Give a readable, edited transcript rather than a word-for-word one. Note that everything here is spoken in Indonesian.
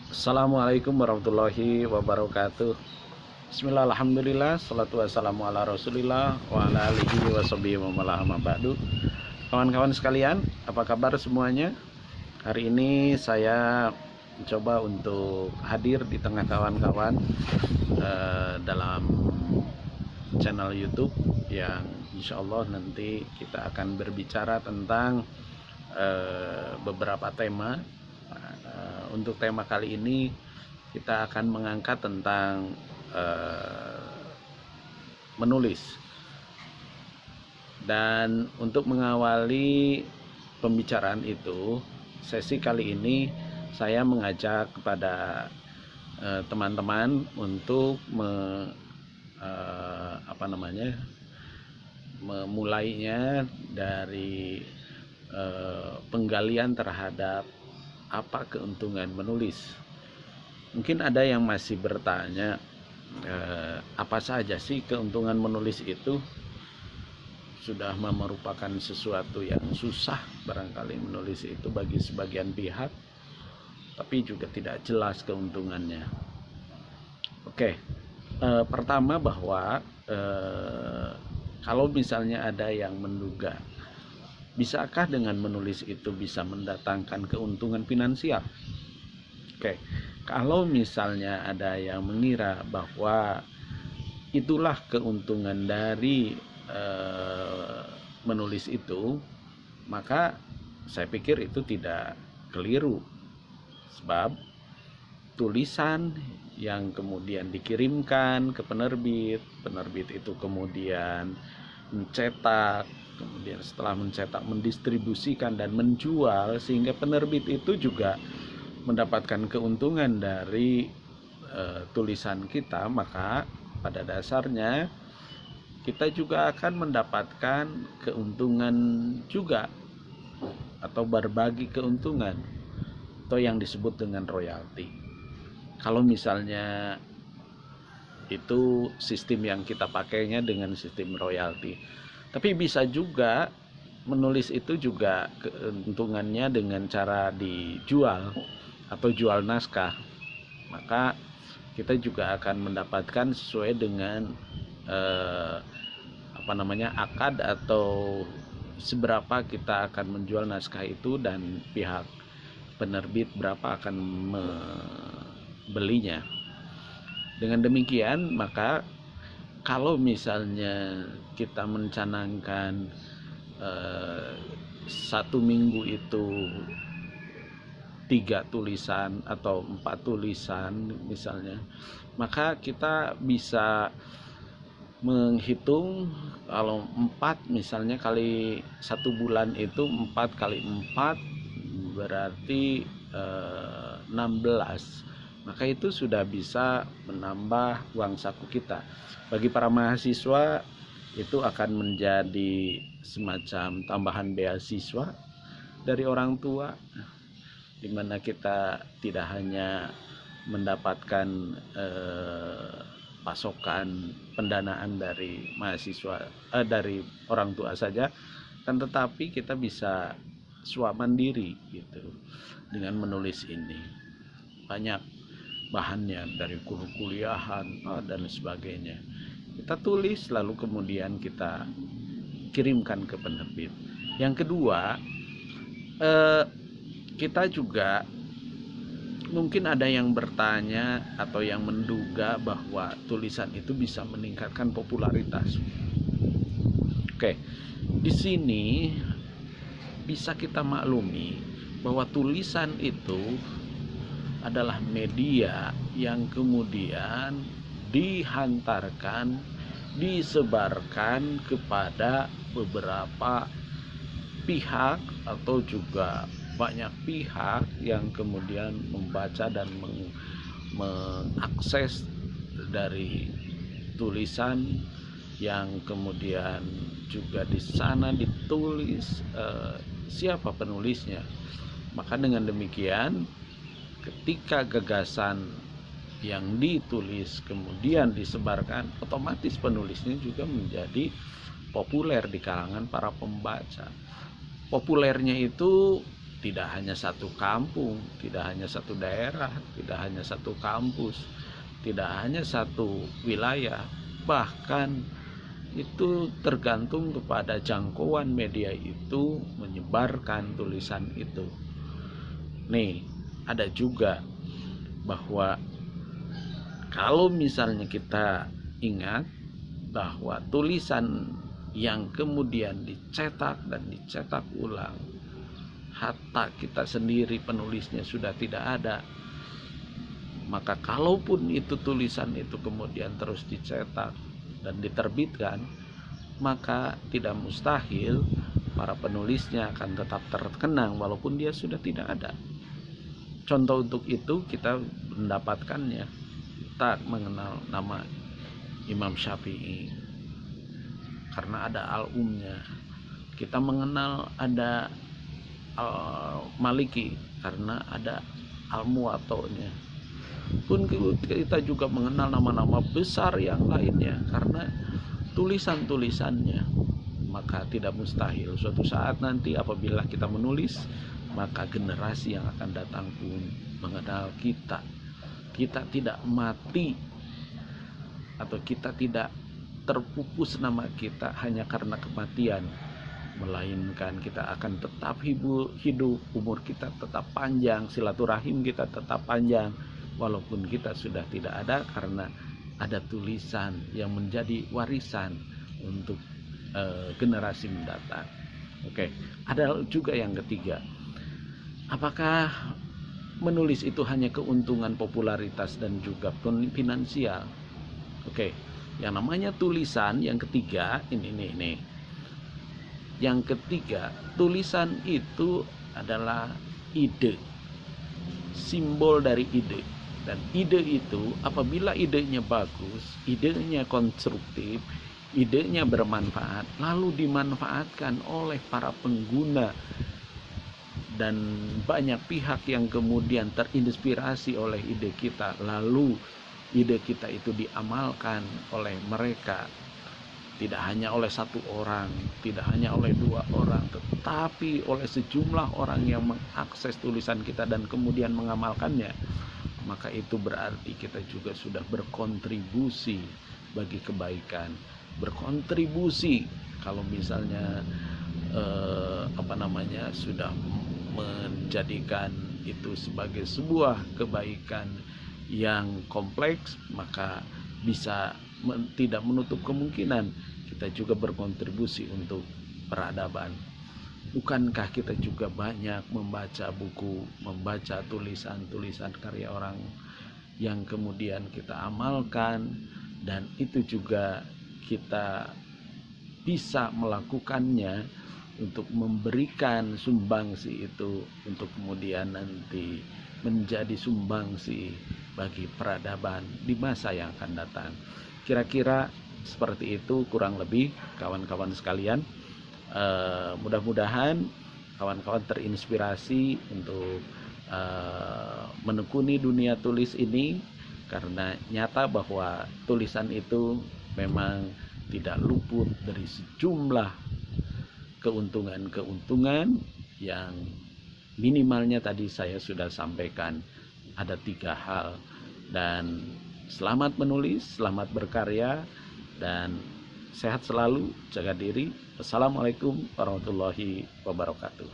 Assalamualaikum warahmatullahi wabarakatuh. Bismillah, alhamdulillah, salatu wassalamu ala rasulillah wa ala alihi wa sahbihi wa man ba'du. Kawan-kawan sekalian, apa kabar semuanya? Hari ini saya mencoba untuk hadir di tengah kawan-kawan dalam channel YouTube yang insya Allah nanti kita akan berbicara tentang beberapa tema. Untuk tema kali ini kita akan mengangkat tentang menulis. Dan untuk mengawali pembicaraan itu, sesi kali ini saya mengajak kepada teman-teman untuk memulainya dari penggalian terhadap apa keuntungan menulis. Mungkin ada yang masih bertanya, apa saja sih keuntungan menulis itu? Sudah merupakan sesuatu yang susah barangkali menulis itu bagi sebagian pihak, tapi juga tidak jelas keuntungannya. Oke, pertama bahwa kalau misalnya ada yang menduga, bisakah dengan menulis itu bisa mendatangkan keuntungan finansial? Oke, kalau misalnya ada yang mengira bahwa itulah keuntungan dari menulis itu, maka saya pikir itu tidak keliru. Sebab tulisan yang kemudian dikirimkan ke penerbit, penerbit itu kemudian mencetak, kemudian setelah mencetak mendistribusikan dan menjual, sehingga penerbit itu juga mendapatkan keuntungan dari tulisan kita, maka pada dasarnya kita juga akan mendapatkan keuntungan juga, atau berbagi keuntungan, atau yang disebut dengan royalti. Kalau misalnya itu sistem yang kita pakainya dengan sistem royalti. Tapi bisa juga menulis itu juga keuntungannya dengan cara dijual atau jual naskah. Maka kita juga akan mendapatkan sesuai dengan akad atau seberapa kita akan menjual naskah itu, dan pihak penerbit berapa akan membelinya. Dengan demikian, maka kalau misalnya kita mencanangkan satu minggu itu 3 tulisan atau 4 tulisan misalnya, maka kita bisa menghitung kalau 4 misalnya kali 1 bulan itu 4 kali 4 berarti 16. Maka itu sudah bisa menambah uang saku kita. Bagi para mahasiswa itu akan menjadi semacam tambahan beasiswa dari orang tua, di mana kita tidak hanya mendapatkan pasokan pendanaan dari mahasiswa dari orang tua saja, kan, tetapi kita bisa swab mandiri gitu dengan menulis ini. Banyak bahannya dari kuliahan dan sebagainya, kita tulis lalu kemudian kita kirimkan ke penerbit. Yang kedua, kita juga mungkin ada yang bertanya atau yang menduga bahwa tulisan itu bisa meningkatkan popularitas. Oke, di sini bisa kita maklumi bahwa tulisan itu adalah media yang kemudian dihantarkan, disebarkan kepada beberapa pihak atau juga banyak pihak yang kemudian membaca dan mengakses dari tulisan yang kemudian juga di sana ditulis siapa penulisnya. Maka dengan demikian, ketika gagasan yang ditulis kemudian disebarkan, otomatis penulisnya juga menjadi populer di kalangan para pembaca. Populernya itu tidak hanya satu kampung, tidak hanya satu daerah, tidak hanya satu kampus, tidak hanya satu wilayah, bahkan itu tergantung kepada jangkauan media itu menyebarkan tulisan itu. Nih, ada juga bahwa kalau misalnya kita ingat bahwa tulisan yang kemudian dicetak dan dicetak ulang, hatta kita sendiri penulisnya sudah tidak ada, maka kalaupun itu tulisan itu kemudian terus dicetak dan diterbitkan, maka tidak mustahil para penulisnya akan tetap terkenang walaupun dia sudah tidak ada. Contoh untuk itu kita mendapatkannya, kita mengenal nama Imam Syafi'i karena ada al-umnya. Kita mengenal ada Maliki karena ada al-muwatta'nya. Pun kita juga mengenal nama-nama besar yang lainnya karena tulisan-tulisannya. Maka tidak mustahil suatu saat nanti apabila kita menulis, maka generasi yang akan datang pun mengenal kita. Kita tidak mati atau kita tidak terpupus nama kita hanya karena kematian, melainkan kita akan tetap hidup, umur kita tetap panjang, silaturahim kita tetap panjang walaupun kita sudah tidak ada, karena ada tulisan yang menjadi warisan untuk generasi mendatang. Oke, ada juga yang ketiga, apakah menulis itu hanya keuntungan popularitas dan juga finansial? Oke, yang namanya tulisan yang ketiga ini. Yang ketiga, tulisan itu adalah ide, simbol dari ide. Dan ide itu apabila idenya bagus, idenya konstruktif, idenya bermanfaat, lalu dimanfaatkan oleh para pengguna dan banyak pihak yang kemudian terinspirasi oleh ide kita, lalu ide kita itu diamalkan oleh mereka, tidak hanya oleh satu orang, tidak hanya oleh dua orang, tetapi oleh sejumlah orang yang mengakses tulisan kita dan kemudian mengamalkannya, maka itu berarti kita juga sudah berkontribusi bagi kebaikan. Berkontribusi kalau misalnya sudah menjadikan itu sebagai sebuah kebaikan yang kompleks, maka bisa tidak menutup kemungkinan kita juga berkontribusi untuk peradaban. Bukankah kita juga banyak membaca buku, membaca tulisan-tulisan karya orang yang kemudian kita amalkan, dan itu juga kita bisa melakukannya untuk memberikan sumbangsi itu untuk kemudian nanti menjadi sumbangsi bagi peradaban di masa yang akan datang. Kira-kira seperti itu kurang lebih kawan-kawan sekalian. Mudah-mudahan kawan-kawan terinspirasi untuk menekuni dunia tulis ini, karena nyata bahwa tulisan itu memang tidak luput dari sejumlah keuntungan-keuntungan yang minimalnya tadi saya sudah sampaikan, ada 3 hal. Dan selamat menulis, selamat berkarya, dan sehat selalu, jaga diri. Wassalamualaikum warahmatullahi wabarakatuh.